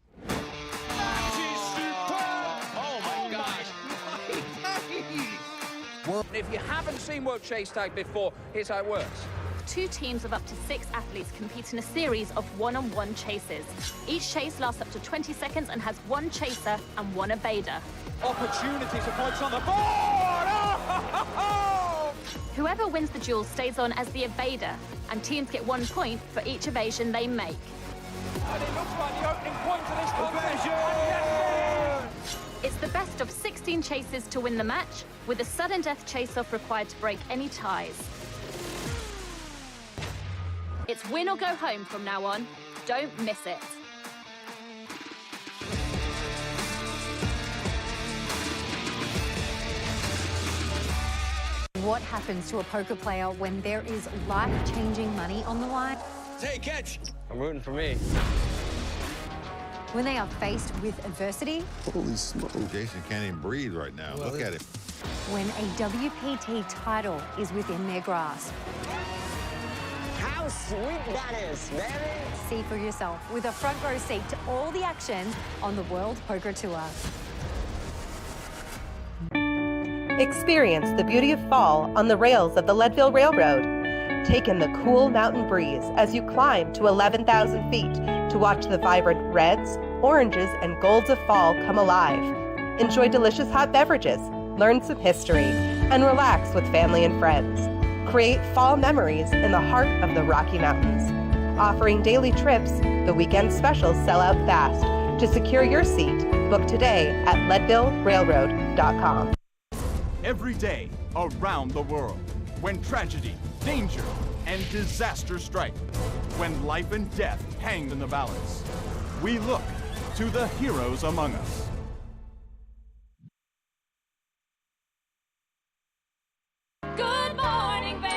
Oh my gosh! If you haven't seen World Chase Tag before, here's how it works. 2 teams of up to 6 athletes compete in a series of one-on-one chases. Each chase lasts up to 20 seconds and has 1 chaser and 1 evader. Opportunity to points on the board! Oh! Whoever wins the duel stays on as the evader, and teams get 1 point for each evasion they make. And it looks like the opening point of this competition! It's the best of 16 chases to win the match, with a sudden death chase-off required to break any ties. It's win or go home from now on. Don't miss it. What happens to a poker player when there is life-changing money on the line? Hey, catch! I'm rooting for me. When they are faced with adversity? Holy smoke. Jason can't even breathe right now. Look at him. When a WPT title is within their grasp? How sweet that is, baby! See for yourself with a front row seat to all the action on the World Poker Tour. Experience the beauty of fall on the rails of the Leadville Railroad. Take in the cool mountain breeze as you climb to 11,000 feet to watch the vibrant reds, oranges, and golds of fall come alive. Enjoy delicious hot beverages, learn some history, and relax with family and friends. Create fall memories in the heart of the Rocky Mountains. Offering daily trips, the weekend specials sell out fast. To secure your seat, book today at leadvillerailroad.com. Every day around the world, when tragedy, danger, and disaster strike, when life and death hang in the balance, we look to the heroes among us. Good morning, Vail.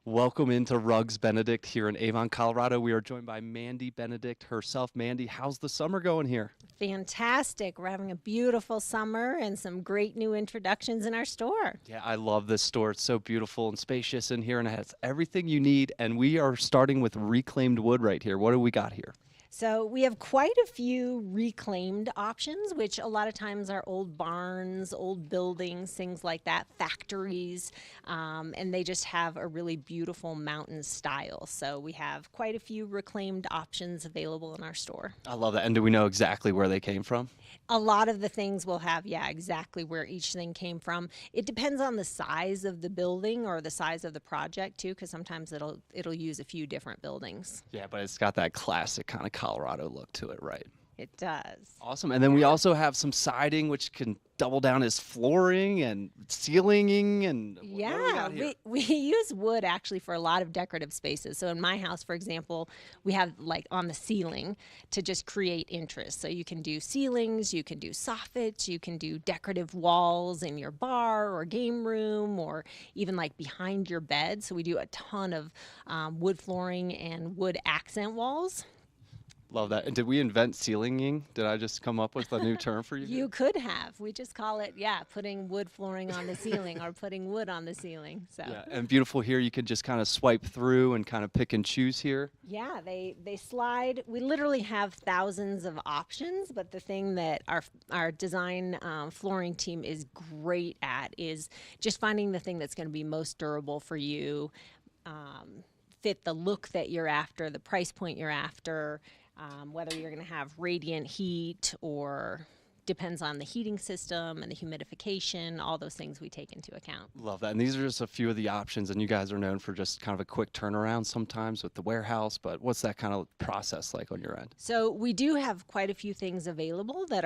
Welcome into Rugs Benedict here in Avon, Colorado. We are joined by Mandy Benedict herself. Mandy, how's the summer going here? Fantastic. We're having a beautiful summer and some great new introductions in our store. Yeah, I love this store. It's so beautiful and spacious in here, and it has everything you need. And we are starting with reclaimed wood right here. What do we got here? So we have quite a few reclaimed options, which a lot of times are old barns, old buildings, things like that, factories, and they just have a really beautiful mountain style. So we have quite a few reclaimed options available in our store. I love that. And do we know exactly where they came from? A lot of the things will have, exactly where each thing came from. It depends on the size of the building or the size of the project too, because sometimes it'll use a few different buildings. Yeah, but it's got that classic kind of Colorado look to it, right? It does. Awesome. And then we also have some siding, which can double down as flooring and ceilinging. And yeah, we use wood actually for a lot of decorative spaces. So in my house, for example, we have like on the ceiling to just create interest. So you can do ceilings, you can do soffits, you can do decorative walls in your bar or game room, or even like behind your bed. So we do a ton of wood flooring and wood accent walls. Love that. And did we invent ceilinging? Did I just come up with a new term for you? You could have. We just call it, putting wood flooring on the ceiling or putting wood on the ceiling. So. Yeah, and beautiful here, you can just kind of swipe through and kind of pick and choose here. Yeah, they slide. We literally have thousands of options, but the thing that our design flooring team is great at is just finding the thing that's going to be most durable for you, fit the look that you're after, the price point you're after. Whether you're going to have radiant heat or depends on the heating system and the humidification, all those things we take into account. Love that. And these are just a few of the options, and you guys are known for just kind of a quick turnaround sometimes with the warehouse, but what's that kind of process like on your end? So we do have quite a few things available that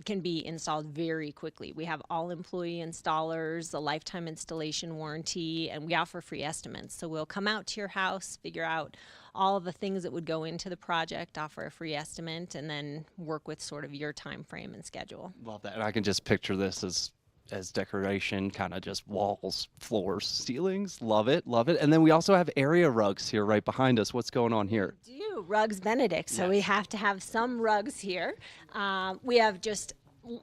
can be installed very quickly. We have all employee installers, a lifetime installation warranty, and we offer free estimates. So we'll come out to your house, figure out all of the things that would go into the project, offer a free estimate, and then work with sort of your time frame and schedule. Love that. And I can just picture this as decoration, kind of just walls, floors, ceilings. Love it, love it. And then we also have area rugs here right behind us. What's going on here? We do, Rugs Benedict. So we have to have some rugs here. We have just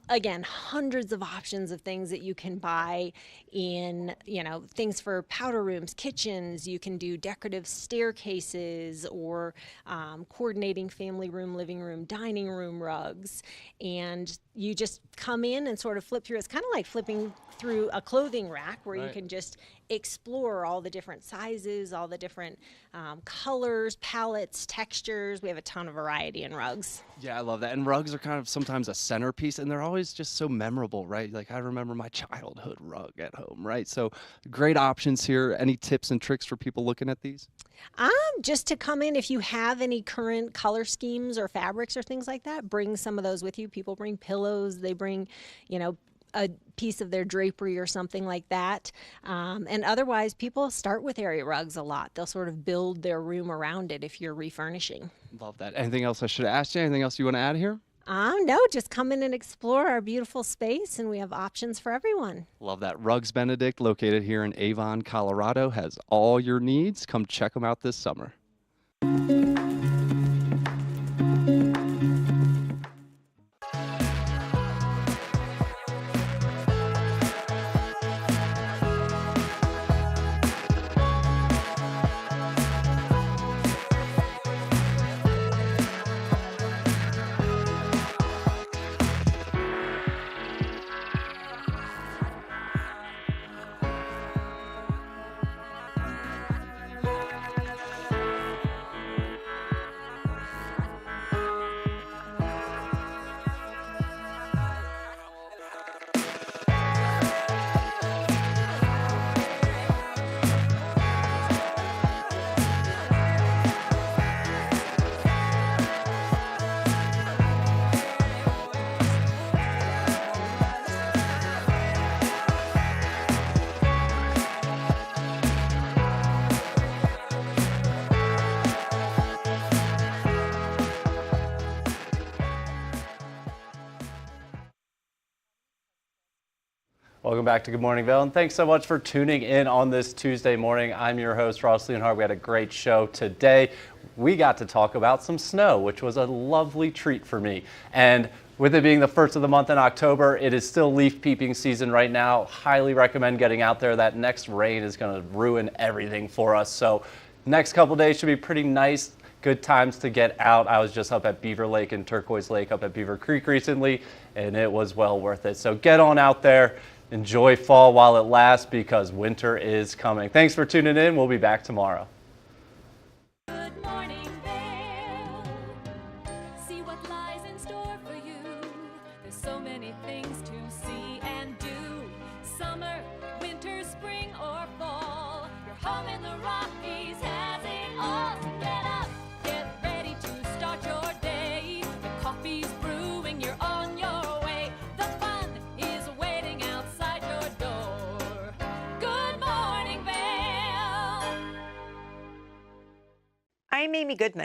again, hundreds of options of things that you can buy in, things for powder rooms, kitchens. You can do decorative staircases or coordinating family room, living room, dining room rugs. And you just come in and sort of flip through. It's kind of like flipping through a clothing rack where you can just explore all the different sizes, all the different colors, palettes, textures. We have a ton of variety in rugs. Yeah, I love that. And rugs are kind of sometimes a centerpiece, and they're always just so memorable, right? Like I remember my childhood rug at home, right? So great options here. Any tips and tricks for people looking at these? Just to come in, if you have any current color schemes or fabrics or things like that, bring some of those with you. People bring pillows, they bring, a piece of their drapery or something like that. And otherwise, people start with area rugs a lot. They'll sort of build their room around it if you're refurnishing. Love that. Anything else I should ask you? Anything else you want to add here? No, just come in and explore our beautiful space, and we have options for everyone. Love that. Rugs Benedict, located here in Avon, Colorado, has all your needs. Come check them out this summer. Welcome back to Good Morning Vail, and thanks so much for tuning in on this Tuesday morning. I'm your host, Ross Leonhardt. We had a great show today. We got to talk about some snow, which was a lovely treat for me. And with it being the first of the month in October, it is still leaf peeping season right now. Highly recommend getting out there. That next rain is going to ruin everything for us. So next couple days should be pretty nice. Good times to get out. I was just up at Beaver Lake and Turquoise Lake up at Beaver Creek recently, and it was well worth it. So get on out there. Enjoy fall while it lasts, because winter is coming. Thanks for tuning in. We'll be back tomorrow. Good morning, Vail. See what lies in store for you. There's so many things to see and do. Summer, winter, spring, or fall. Your home in the Rockies has it all. So get up, get ready to start your day. The coffee's brewing, you're on your way. The fun is waiting outside your door. Good morning, Vail. I'm Amy Goodman.